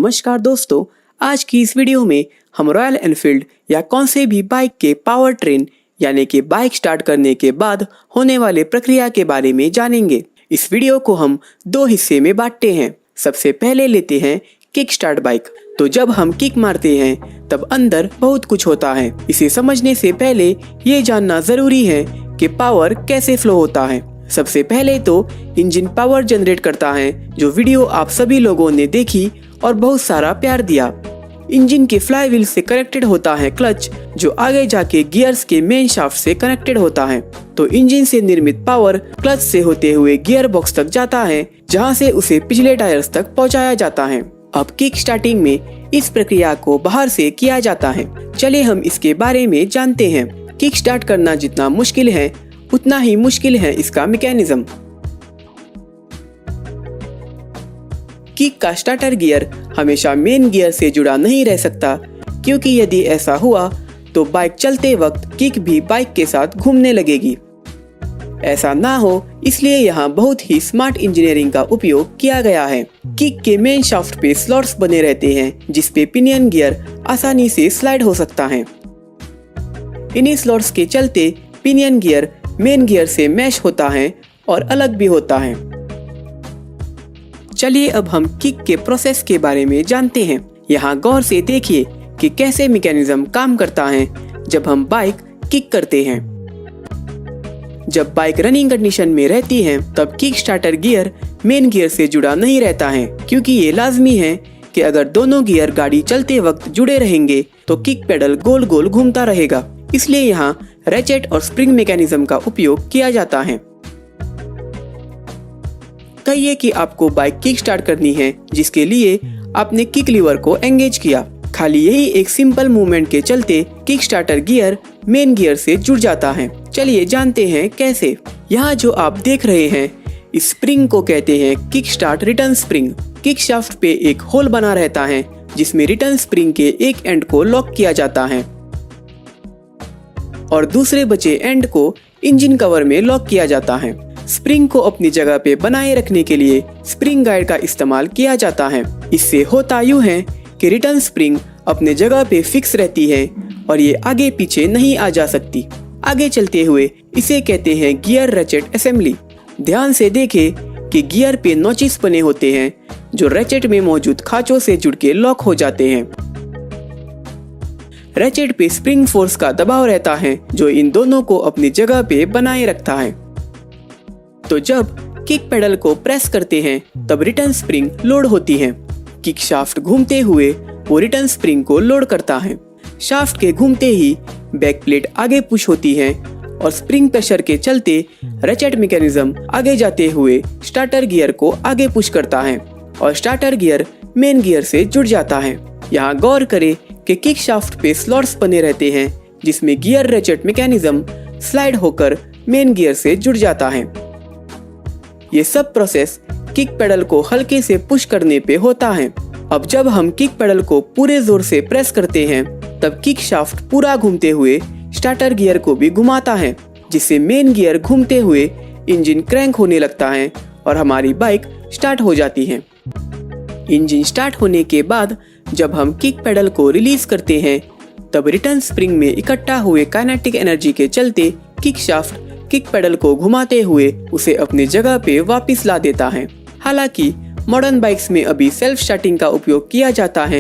नमस्कार दोस्तों, आज की इस वीडियो में हम रॉयल एनफील्ड या कौन से भी बाइक के पावर ट्रेन यानी कि बाइक स्टार्ट करने के बाद होने वाले प्रक्रिया के बारे में जानेंगे। इस वीडियो को हम दो हिस्से में बांटते हैं। सबसे पहले लेते हैं किक स्टार्ट बाइक। तो जब हम किक मारते हैं तब अंदर बहुत कुछ होता है। इसे समझने से पहले ये जानना जरूरी है कि पावर कैसे फ्लो होता है। सबसे पहले तो इंजन पावर जनरेट करता है, जो वीडियो आप सभी लोगों ने देखी और बहुत सारा प्यार दिया। इंजन के फ्लाई व्हील से कनेक्टेड होता है क्लच, जो आगे जाके गियर्स के मेन शाफ्ट से कनेक्टेड होता है। तो इंजन से निर्मित पावर क्लच से होते हुए गियर बॉक्स तक जाता है, जहां से उसे पिछले टायर्स तक पहुंचाया जाता है। अब किक स्टार्टिंग में इस प्रक्रिया को बाहर से किया जाता है। चलिए हम इसके बारे में जानते हैं। किक स्टार्ट करना जितना मुश्किल है उतना ही मुश्किल है इसका मैकेनिज्म। किक का स्टार्टर गियर हमेशा मेन गियर से जुड़ा नहीं रह सकता, क्योंकि यदि ऐसा हुआ तो बाइक चलते वक्त किक भी बाइक के साथ घूमने लगेगी। ऐसा ना हो इसलिए यहाँ बहुत ही स्मार्ट इंजीनियरिंग का उपयोग किया गया है। किक के मेन शाफ्ट पे स्लॉट्स बने रहते हैं, जिसपे पिनियन गियर आसानी से स्लाइड हो सकता है। इन्हीं स्लॉट्स के चलते पिनियन गियर मेन गियर से मैश होता है और अलग भी होता है। चलिए अब हम किक के प्रोसेस के बारे में जानते हैं। यहाँ गौर से देखिए कि कैसे मैकेनिज्म काम करता है जब हम बाइक किक करते हैं। जब बाइक रनिंग कंडीशन में रहती है तब kick starter gear main gear से जुड़ा नहीं रहता है, क्योंकि ये लाजमी है कि अगर दोनों गियर गाड़ी चलते वक्त जुड़े रहेंगे तो किक पेडल गोल गोल घूमता रहेगा। इसलिए यहाँ रैचेट और स्प्रिंग मैकेनिज्म का उपयोग किया जाता है। कहिए कि आपको बाइक किक स्टार्ट करनी है, जिसके लिए आपने किक लीवर को एंगेज किया। खाली यही एक सिंपल मूवमेंट के चलते kick starter gear main gear से जुड़ जाता है। चलिए जानते हैं कैसे। यहाँ जो आप देख रहे हैं इस स्प्रिंग को कहते हैं kick start return spring. Kick shaft पे एक होल बना रहता है, जिसमें रिटर्न स्प्रिंग के एक एंड को लॉक किया जाता है और दूसरे बचे एंड को इंजन कवर में लॉक किया जाता है। स्प्रिंग को अपनी जगह पे बनाए रखने के लिए स्प्रिंग गाइड का इस्तेमाल किया जाता है। इससे होता यूं है कि रिटर्न स्प्रिंग अपने जगह पे फिक्स रहती है और ये आगे पीछे नहीं आ जा सकती। आगे चलते हुए इसे कहते हैं गियर रैचेट असेंबली। ध्यान से देखें कि गियर पे नॉचेस बने होते हैं, जो रैचेट में मौजूद खांचों से जुड़ के लॉक हो जाते हैं। रैचेट पे स्प्रिंग फोर्स का दबाव रहता है, जो इन दोनों को अपनी जगह पे बनाए रखता है। तो जब किक पेडल को प्रेस करते हैं तब रिटर्न स्प्रिंग लोड होती है। किक शाफ्ट घूमते हुए वो रिटर्न स्प्रिंग को लोड करता है। शाफ्ट के घूमते ही बैक प्लेट आगे पुश होती है और स्प्रिंग प्रेशर के चलते रैचेट मैकेनिज्म आगे जाते हुए स्टार्टर गियर को आगे पुश करता है और स्टार्टर गियर मेन गियर से जुड़ जाता है। यहाँ गौर करें कि किक शाफ्ट पे स्लॉट्स बने रहते हैं, जिसमें गियर रैचेट मैकेनिज्म स्लाइड होकर मेन गियर से जुड़ जाता है। ये सब प्रोसेस किक पेडल को हल्के से पुश करने पे होता है। अब जब हम किक पेडल को पूरे जोर से प्रेस करते हैं तब किक शाफ्ट पूरा घूमते हुए स्टार्टर गियर को भी घुमाता है, जिससे मेन गियर घूमते हुए इंजन क्रैंक होने लगता है और हमारी बाइक स्टार्ट हो जाती है। इंजन स्टार्ट होने के बाद जब हम किक पेडल को रिलीज करते हैं तब रिटर्न स्प्रिंग में इकट्ठा हुए काइनेटिक एनर्जी के चलते किक शाफ्ट किक पेडल को घुमाते हुए उसे अपनी जगह पे वापस ला देता है। हालांकि मॉडर्न बाइक्स में अभी सेल्फ स्टार्टिंग का उपयोग किया जाता है,